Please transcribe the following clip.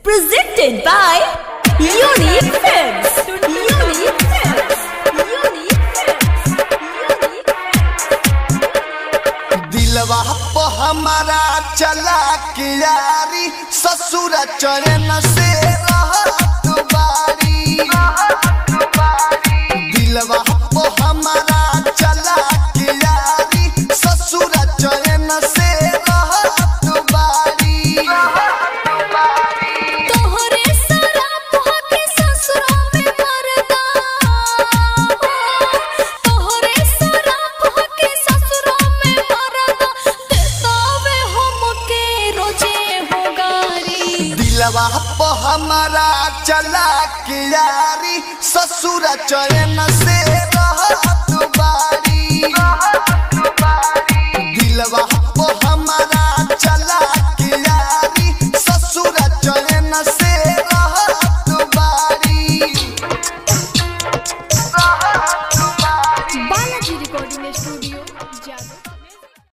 Presented by Unique Films. Unique Films. Unique Films. दिलवा पे हमारा चला के यारी ससुर चरण से रहत बारी। दिलवा पे हमारा चला के यारी ससुर चरण से रहत बारी। तोहरे शराब होके ससुरा में मरदा, तोहरे शराब होके ससुरा में मरदा, देतावे हमके रोजे हो गारी। दिलवा पे हमारा चला के यारी ससुर चरण से रहत बारी। दिलवा पे हमारा चला के यारी ससुर चरण से